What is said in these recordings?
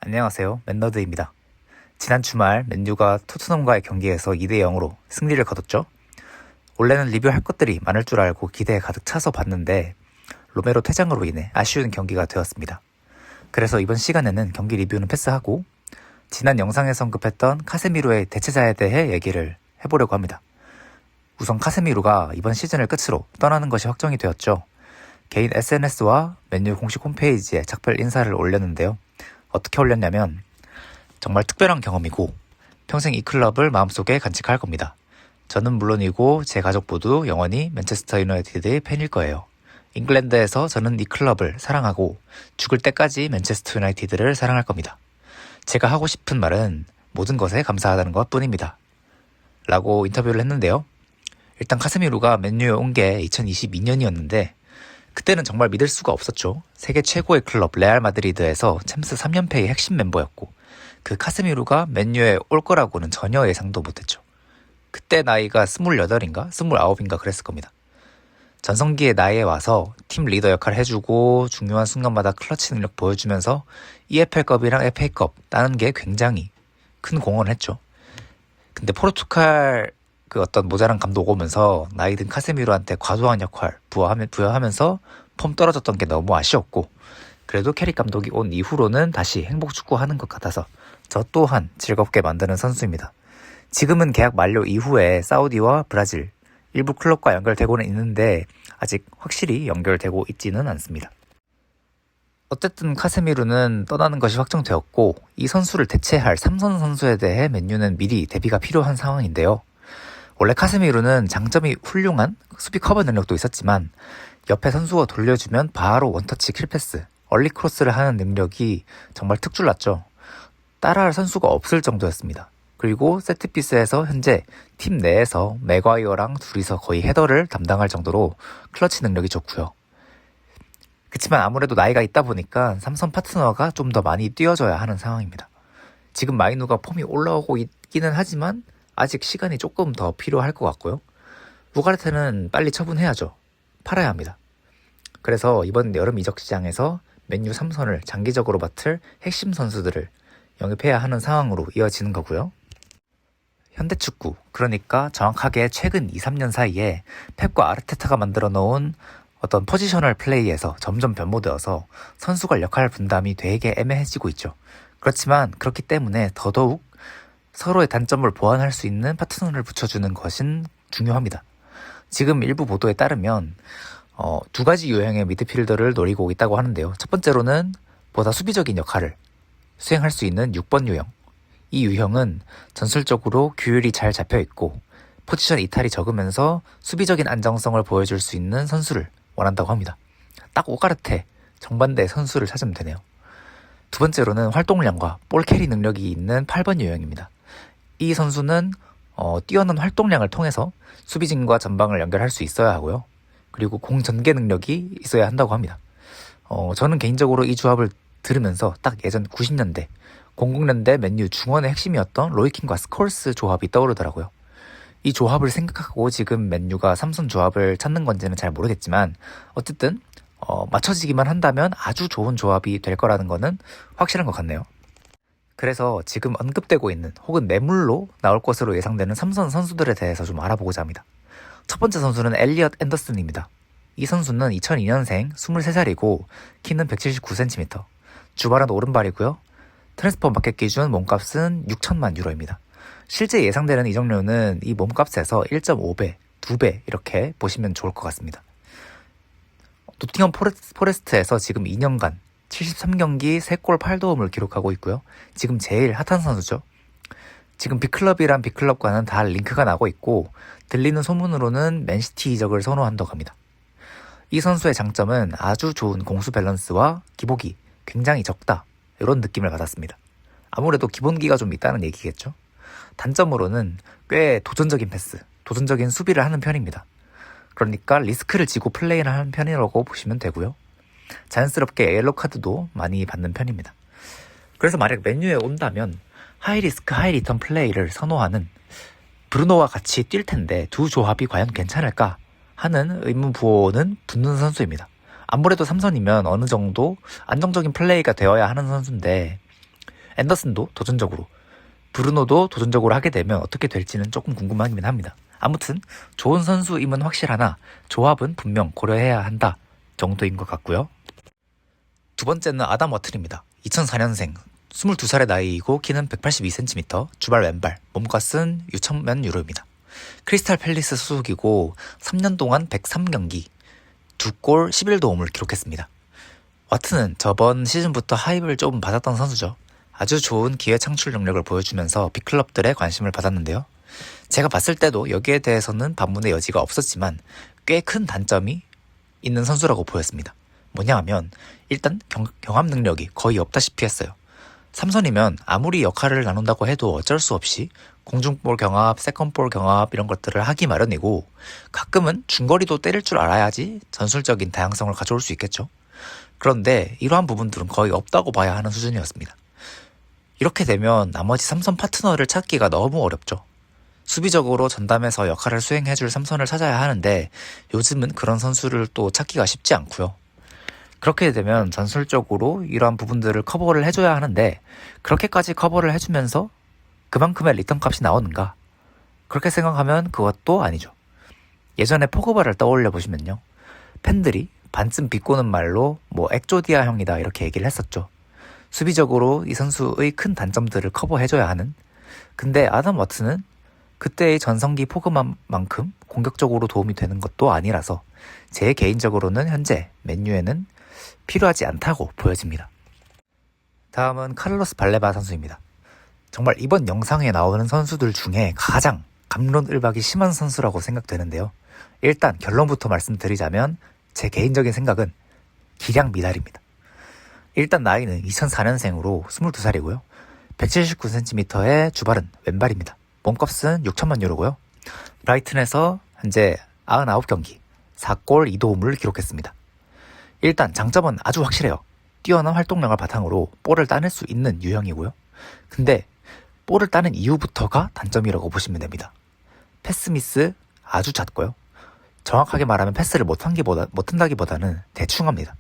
안녕하세요. 맨너드입니다. 지난 주말 맨유가 토트넘과의 경기에서 2대0으로 승리를 거뒀죠. 원래는 리뷰할 것들이 많을 줄 알고 기대에 가득 차서 봤는데 로메로 퇴장으로 인해 아쉬운 경기가 되었습니다. 그래서 이번 시간에는 경기 리뷰는 패스하고 지난 영상에서 언급했던 카세미로의 대체자에 대해 얘기를 해보려고 합니다. 우선 카세미로가 이번 시즌을 끝으로 떠나는 것이 확정이 되었죠. 개인 SNS와 맨유 공식 홈페이지에 작별 인사를 올렸는데요. 어떻게 올렸냐면 정말 특별한 경험이고 평생 이 클럽을 마음속에 간직할 겁니다. 저는 물론이고 제 가족 모두 영원히 맨체스터 유나이티드의 팬일 거예요. 잉글랜드에서 저는 이 클럽을 사랑하고 죽을 때까지 맨체스터 유나이티드를 사랑할 겁니다. 제가 하고 싶은 말은 모든 것에 감사하다는 것 뿐입니다. 라고 인터뷰를 했는데요. 일단 카세미로가 맨유에 온 게 2022년이었는데 그때는 정말 믿을 수가 없었죠. 세계 최고의 클럽 레알 마드리드에서 챔스 3연패의 핵심 멤버였고 그 카세미로가 맨유에 올 거라고는 전혀 예상도 못했죠. 그때 나이가 28인가 29인가 그랬을 겁니다. 전성기의 나이에 와서 팀 리더 역할을 해주고 중요한 순간마다 클러치 능력 보여주면서 EFL컵이랑 FA컵 따는 게 굉장히 큰 공헌을 했죠. 근데 포르투갈 그 어떤 모자란 감독 오면서 나이 든 카세미로한테 과도한 역할 부여하면서 폼 떨어졌던 게 너무 아쉬웠고 그래도 캐릭 감독이 온 이후로는 다시 행복 축구하는 것 같아서 저 또한 즐겁게 만드는 선수입니다. 지금은 계약 만료 이후에 사우디와 브라질 일부 클럽과 연결되고는 있는데 아직 확실히 연결되고 있지는 않습니다. 어쨌든 카세미로는 떠나는 것이 확정되었고 이 선수를 대체할 3선 선수에 대해 맨유는 미리 대비가 필요한 상황인데요. 원래 카세미로는 장점이 훌륭한 수비 커버 능력도 있었지만 옆에 선수가 돌려주면 바로 원터치 킬패스, 얼리 크로스를 하는 능력이 정말 특출났죠. 따라할 선수가 없을 정도였습니다. 그리고 세트피스에서 현재 팀 내에서 맥과이어랑 둘이서 거의 헤더를 담당할 정도로 클러치 능력이 좋고요. 그렇지만 아무래도 나이가 있다 보니까 삼선 파트너가 좀 더 많이 뛰어줘야 하는 상황입니다. 지금 마이누가 폼이 올라오고 있기는 하지만 아직 시간이 조금 더 필요할 것 같고요. 우가르테는 빨리 처분해야죠. 팔아야 합니다. 그래서 이번 여름 이적 시장에서 맨유 3선을 장기적으로 맡을 핵심 선수들을 영입해야 하는 상황으로 이어지는 거고요. 현대축구, 그러니까 정확하게 최근 2-3년 사이에 펩과 아르테타가 만들어 놓은 어떤 포지셔널 플레이에서 점점 변모되어서 선수간 역할 분담이 되게 애매해지고 있죠. 그렇지만 그렇기 때문에 더더욱 서로의 단점을 보완할 수 있는 파트너를 붙여주는 것은 중요합니다. 지금 일부 보도에 따르면 두 가지 유형의 미드필더를 노리고 있다고 하는데요. 첫 번째로는 보다 수비적인 역할을 수행할 수 있는 6번 유형. 이 유형은 전술적으로 규율이 잘 잡혀있고 포지션 이탈이 적으면서 수비적인 안정성을 보여줄 수 있는 선수를 원한다고 합니다. 딱 오가르테 정반대의 선수를 찾으면 되네요. 두 번째로는 활동량과 볼 캐리 능력이 있는 8번 유형입니다. 이 선수는 뛰어난 활동량을 통해서 수비진과 전방을 연결할 수 있어야 하고요. 그리고 공 전개 능력이 있어야 한다고 합니다. 저는 개인적으로 이 조합을 들으면서 딱 예전 90년대, 00년대 맨유 중원의 핵심이었던 로이킨과 스콜스 조합이 떠오르더라고요. 이 조합을 생각하고 지금 맨유가 3선 조합을 찾는 건지는 잘 모르겠지만 어쨌든 맞춰지기만 한다면 아주 좋은 조합이 될 거라는 거는 확실한 것 같네요. 그래서 지금 언급되고 있는 혹은 매물로 나올 것으로 예상되는 3선 선수들에 대해서 좀 알아보고자 합니다. 첫 번째 선수는 엘리엇 앤더슨입니다. 이 선수는 2002년생 23살이고 키는 179cm, 주발은 오른발이고요. 트랜스퍼 마켓 기준 몸값은 6천만 유로입니다. 실제 예상되는 이적료는 이 몸값에서 1.5배, 2배 이렇게 보시면 좋을 것 같습니다. 노팅엄 포레스트에서 지금 2년간 73경기 3골 8도움을 기록하고 있고요. 지금 제일 핫한 선수죠. 지금 빅클럽이란 빅클럽과는 다 링크가 나고 있고 들리는 소문으로는 맨시티 이적을 선호한다고 합니다. 이 선수의 장점은 아주 좋은 공수 밸런스와 기복이 굉장히 적다 이런 느낌을 받았습니다. 아무래도 기본기가 좀 있다는 얘기겠죠. 단점으로는 꽤 도전적인 패스, 도전적인 수비를 하는 편입니다. 그러니까 리스크를 지고 플레이를 하는 편이라고 보시면 되고요. 자연스럽게 옐로 카드도 많이 받는 편입니다. 그래서 만약 맨유에 온다면 하이 리스크 하이 리턴 플레이를 선호하는 브루노와 같이 뛸 텐데 두 조합이 과연 괜찮을까 하는 의문 부호는 붙는 선수입니다. 아무래도 삼선이면 어느 정도 안정적인 플레이가 되어야 하는 선수인데 앤더슨도 도전적으로, 브루노도 도전적으로 하게 되면 어떻게 될지는 조금 궁금하긴 합니다. 아무튼 좋은 선수임은 확실하나 조합은 분명 고려해야 한다 정도인 것 같고요. 두 번째는 아담 워튼입니다. 2004년생, 22살의 나이이고 키는 182cm, 주발 왼발, 몸값은 6천만 유로입니다. 크리스탈 팰리스 소속이고 3년 동안 103경기, 2골 11도움을 기록했습니다. 와튼은 저번 시즌부터 하입을 조금 받았던 선수죠. 아주 좋은 기회 창출 능력을 보여주면서 빅클럽들의 관심을 받았는데요. 제가 봤을 때도 여기에 대해서는 반문의 여지가 없었지만 꽤 큰 단점이 있는 선수라고 보였습니다. 뭐냐 하면 일단 경합 능력이 거의 없다시피 했어요. 삼선이면 아무리 역할을 나눈다고 해도 어쩔 수 없이 공중볼 경합, 세컨볼 경합 이런 것들을 하기 마련이고 가끔은 중거리도 때릴 줄 알아야지 전술적인 다양성을 가져올 수 있겠죠. 그런데 이러한 부분들은 거의 없다고 봐야 하는 수준이었습니다. 이렇게 되면 나머지 삼선 파트너를 찾기가 너무 어렵죠. 수비적으로 전담해서 역할을 수행해줄 삼선을 찾아야 하는데 요즘은 그런 선수를 또 찾기가 쉽지 않고요. 그렇게 되면 전술적으로 이러한 부분들을 커버를 해줘야 하는데 그렇게까지 커버를 해주면서 그만큼의 리턴 값이 나오는가? 그렇게 생각하면 그것도 아니죠. 예전에 포그바를 떠올려 보시면요. 팬들이 반쯤 비꼬는 말로 엑조디아 형이다 이렇게 얘기를 했었죠. 수비적으로 이 선수의 큰 단점들을 커버해줘야 하는. 근데 아담 워튼은 그때의 전성기 포그만큼 공격적으로 도움이 되는 것도 아니라서 제 개인적으로는 현재 맨유에는 필요하지 않다고 보여집니다. 다음은 카를로스 발레바 선수입니다. 정말 이번 영상에 나오는 선수들 중에 가장 갑론을박이 심한 선수라고 생각되는데요. 일단 결론부터 말씀드리자면 제 개인적인 생각은 기량 미달입니다. 일단 나이는 2004년생으로 22살이고요. 179cm의 주발은 왼발입니다. 몸값은 6천만 유로고요. 브라이튼에서 현재 99경기, 4골 2도움을 기록했습니다. 일단 장점은 아주 확실해요. 뛰어난 활동량을 바탕으로 볼을 따낼 수 있는 유형이고요. 근데 볼을 따는 이후부터가 단점이라고 보시면 됩니다. 패스 미스 아주 잦고요. 정확하게 말하면 패스를 못한다기보다는 대충 합니다.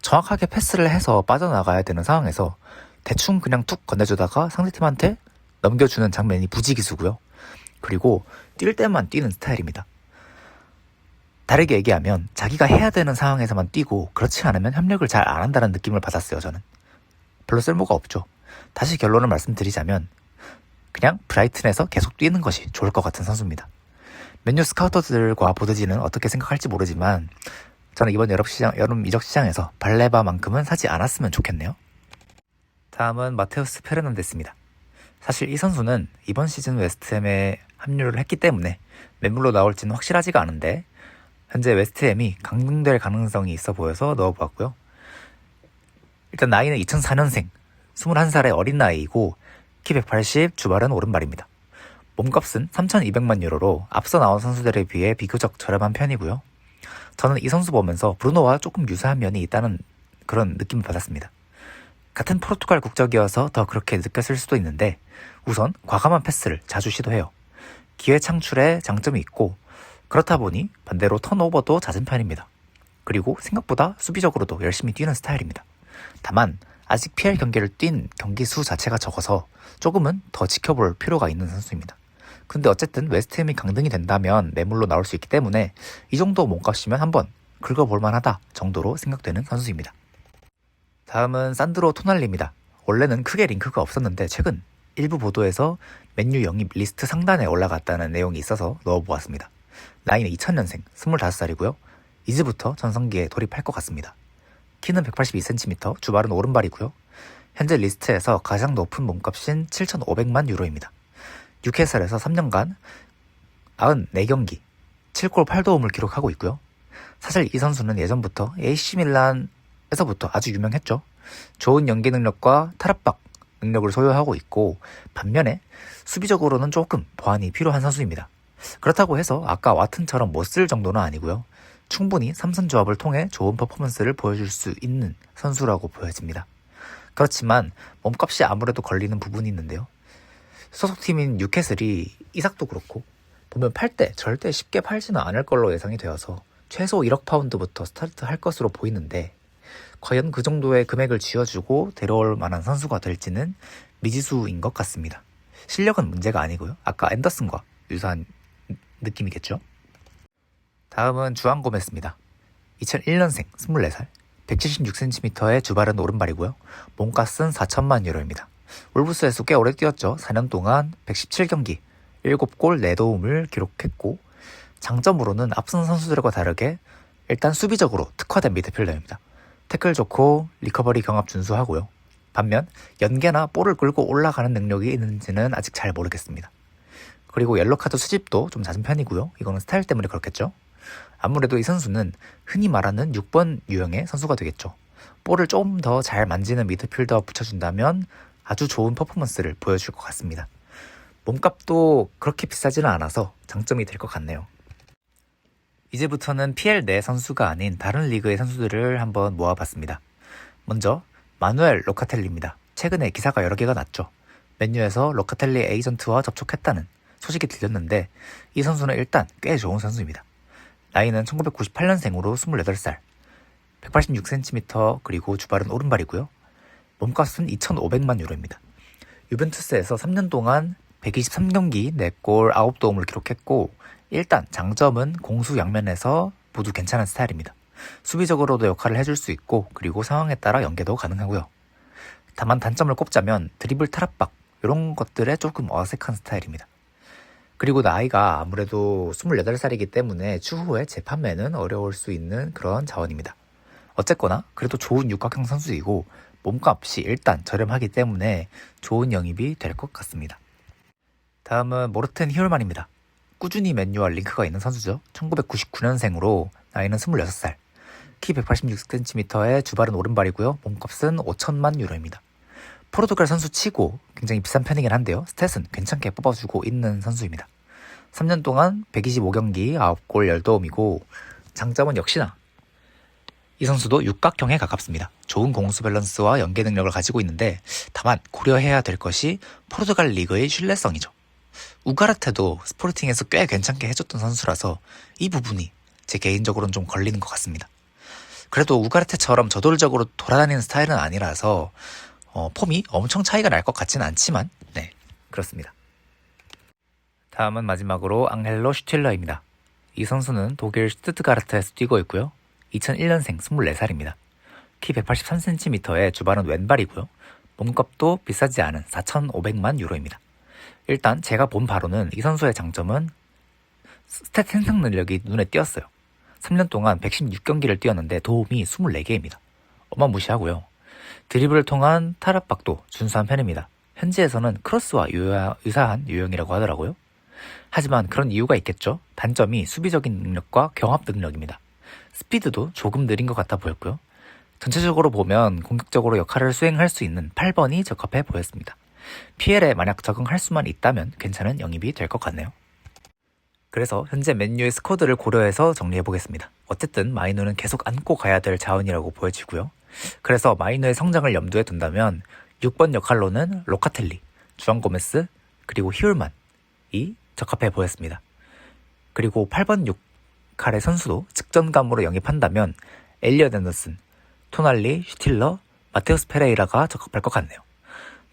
정확하게 패스를 해서 빠져나가야 되는 상황에서 대충 그냥 툭 건네주다가 상대팀한테 넘겨주는 장면이 부지기수고요. 그리고 뛸 때만 뛰는 스타일입니다. 다르게 얘기하면 자기가 해야 되는 상황에서만 뛰고 그렇지 않으면 협력을 잘 안 한다는 느낌을 받았어요. 저는. 별로 쓸모가 없죠. 다시 결론을 말씀드리자면 그냥 브라이튼에서 계속 뛰는 것이 좋을 것 같은 선수입니다. 맨유 스카우터들과 보드진은 어떻게 생각할지 모르지만 저는 이번 여름 이적 시장에서 발레바만큼은 사지 않았으면 좋겠네요. 다음은 마테우스 페르난데스입니다. 사실 이 선수는 이번 시즌 웨스트햄에 합류를 했기 때문에 매물로 나올지는 확실하지가 않은데 현재 웨스트햄이 강등될 가능성이 있어 보여서 넣어보았고요. 일단 나이는 2004년생, 21살의 어린 나이이고 키 180, 주발은 오른발입니다. 몸값은 3,200만 유로로 앞서 나온 선수들에 비해 비교적 저렴한 편이고요. 저는 이 선수 보면서 브루노와 조금 유사한 면이 있다는 그런 느낌을 받았습니다. 같은 포르투갈 국적이어서 더 그렇게 느꼈을 수도 있는데 우선 과감한 패스를 자주 시도해요. 기회 창출에 장점이 있고 그렇다 보니 반대로 턴오버도 잦은 편입니다. 그리고 생각보다 수비적으로도 열심히 뛰는 스타일입니다. 다만 아직 PL 경기를 뛴 경기 수 자체가 적어서 조금은 더 지켜볼 필요가 있는 선수입니다. 근데 어쨌든 웨스트햄이 강등이 된다면 매물로 나올 수 있기 때문에 이 정도 몸값이면 한번 긁어볼 만하다 정도로 생각되는 선수입니다. 다음은 산드로 토날리입니다. 원래는 크게 링크가 없었는데 최근 일부 보도에서 맨유 영입 리스트 상단에 올라갔다는 내용이 있어서 넣어보았습니다. 나이는 2000년생, 25살이고요. 이제부터 전성기에 돌입할 것 같습니다. 키는 182cm, 주발은 오른발이고요. 현재 리스트에서 가장 높은 몸값인 7,500만 유로입니다. 뉴캐슬에서 3년간 94경기, 7골 8도움을 기록하고 있고요. 사실 이 선수는 예전부터 AC 밀란에서부터 아주 유명했죠. 좋은 연기 능력과 탈압박 능력을 소유하고 있고 반면에 수비적으로는 조금 보완이 필요한 선수입니다. 그렇다고 해서 아까 와튼처럼 못 쓸 정도는 아니고요. 충분히 삼선 조합을 통해 좋은 퍼포먼스를 보여줄 수 있는 선수라고 보여집니다. 그렇지만 몸값이 아무래도 걸리는 부분이 있는데요. 소속팀인 뉴캐슬이 이삭도 그렇고 보면 팔 때 절대 쉽게 팔지는 않을 걸로 예상이 되어서 최소 1억 파운드부터 스타트할 것으로 보이는데 과연 그 정도의 금액을 쥐어주고 데려올 만한 선수가 될지는 미지수인 것 같습니다. 실력은 문제가 아니고요. 아까 앤더슨과 유사한 느낌이겠죠. 다음은 주안 고메스입니다. 2001년생 24살, 176cm의 주바른 오른발이고요. 몸값은 4천만 유로입니다. 울브스에서 꽤 오래 뛰었죠. 4년 동안 117경기, 7골 4도움을 기록했고 장점으로는 앞선 선수들과 다르게 일단 수비적으로 특화된 미드필더입니다. 태클 좋고 리커버리 경합 준수하고요. 반면 연계나 볼을 끌고 올라가는 능력이 있는지는 아직 잘 모르겠습니다. 그리고 옐로카드 수집도 좀 잦은 편이고요. 이거는 스타일 때문에 그렇겠죠. 아무래도 이 선수는 흔히 말하는 6번 유형의 선수가 되겠죠. 볼을 좀 더 잘 만지는 미드필더 붙여준다면 아주 좋은 퍼포먼스를 보여줄 것 같습니다. 몸값도 그렇게 비싸지는 않아서 장점이 될 것 같네요. 이제부터는 PL 내 선수가 아닌 다른 리그의 선수들을 한번 모아봤습니다. 먼저 마누엘 로카텔리입니다. 최근에 기사가 여러 개가 났죠. 맨유에서 로카텔리 에이전트와 접촉했다는 소식이 들렸는데 이 선수는 일단 꽤 좋은 선수입니다. 나이는 1998년생으로 28살, 186cm 그리고 주발은 오른발이고요. 몸값은 2,500만 유로입니다. 유벤투스에서 3년 동안 123경기 4골 9도움을 기록했고 일단 장점은 공수 양면에서 모두 괜찮은 스타일입니다. 수비적으로도 역할을 해줄 수 있고 그리고 상황에 따라 연계도 가능하고요. 다만 단점을 꼽자면 드리블 탈압박 이런 것들에 조금 어색한 스타일입니다. 그리고 나이가 아무래도 28살이기 때문에 추후에 재판매는 어려울 수 있는 그런 자원입니다. 어쨌거나 그래도 좋은 육각형 선수이고 몸값이 일단 저렴하기 때문에 좋은 영입이 될 것 같습니다. 다음은 모르텐 히올만입니다. 꾸준히 맨유와 링크가 있는 선수죠. 1999년생으로 나이는 26살, 키 186cm의 주발은 오른발이고요. 몸값은 5천만 유로입니다. 포르투갈 선수 치고 굉장히 비싼 편이긴 한데요. 스탯은 괜찮게 뽑아주고 있는 선수입니다. 3년 동안 125경기 9골 10도움이고 장점은 역시나 이 선수도 육각형에 가깝습니다. 좋은 공수 밸런스와 연계 능력을 가지고 있는데 다만 고려해야 될 것이 포르투갈 리그의 신뢰성이죠. 우가르테도 스포르팅에서 꽤 괜찮게 해줬던 선수라서 이 부분이 제 개인적으로는 좀 걸리는 것 같습니다. 그래도 우가르테처럼 저돌적으로 돌아다니는 스타일은 아니라서 폼이 엄청 차이가 날 것 같지는 않지만 네, 그렇습니다. 다음은 마지막으로 앙헬로 슈틸러입니다. 이 선수는 독일 슈투트가르트에서 뛰고 있고요. 2001년생 24살입니다. 키 183cm의 주발은 왼발이고요. 몸값도 비싸지 않은 4,500만 유로입니다. 일단 제가 본 바로는 이 선수의 장점은 스탯 생성 능력이 눈에 띄었어요. 3년 동안 116경기를 뛰었는데 도움이 24개입니다. 어마무시하고요. 드리블을 통한 탈압박도 준수한 편입니다. 현지에서는 크로스와 유사한 유형이라고 하더라고요. 하지만 그런 이유가 있겠죠. 단점이 수비적인 능력과 경합 능력입니다. 스피드도 조금 느린 것 같아 보였고요. 전체적으로 보면 공격적으로 역할을 수행할 수 있는 8번이 적합해 보였습니다. PL에 만약 적응할 수만 있다면 괜찮은 영입이 될 것 같네요. 그래서 현재 맨유의 스쿼드를 고려해서 정리해보겠습니다. 어쨌든 마이누는 계속 안고 가야 될 자원이라고 보여지고요. 그래서 마이누의 성장을 염두에 둔다면 6번 역할로는 로카텔리, 주안 고메스, 그리고 히올만이 적합해 보였습니다. 그리고 8번 역할의 선수도 직전감으로 영입한다면 엘리엇 앤더슨, 토날리, 슈틸러, 마테우스 페레이라가 적합할 것 같네요.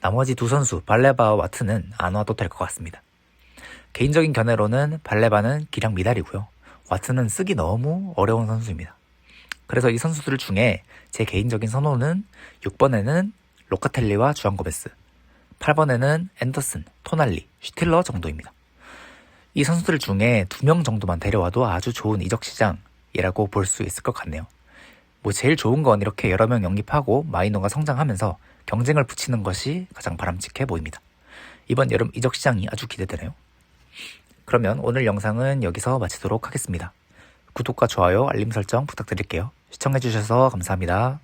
나머지 두 선수 발레바와 와트는 안 와도 될 것 같습니다. 개인적인 견해로는 발레바는 기량 미달이고요. 와트는 쓰기 너무 어려운 선수입니다. 그래서 이 선수들 중에 제 개인적인 선호는 6번에는 로카텔리와 주안 고메스, 8번에는 앤더슨, 토날리, 슈틸러 정도입니다. 이 선수들 중에 2명 정도만 데려와도 아주 좋은 이적 시장이라고 볼 수 있을 것 같네요. 제일 좋은 건 이렇게 여러 명 영입하고 마이너가 성장하면서 경쟁을 붙이는 것이 가장 바람직해 보입니다. 이번 여름 이적 시장이 아주 기대되네요. 그러면 오늘 영상은 여기서 마치도록 하겠습니다. 구독과 좋아요, 알림 설정 부탁드릴게요. 시청해주셔서 감사합니다.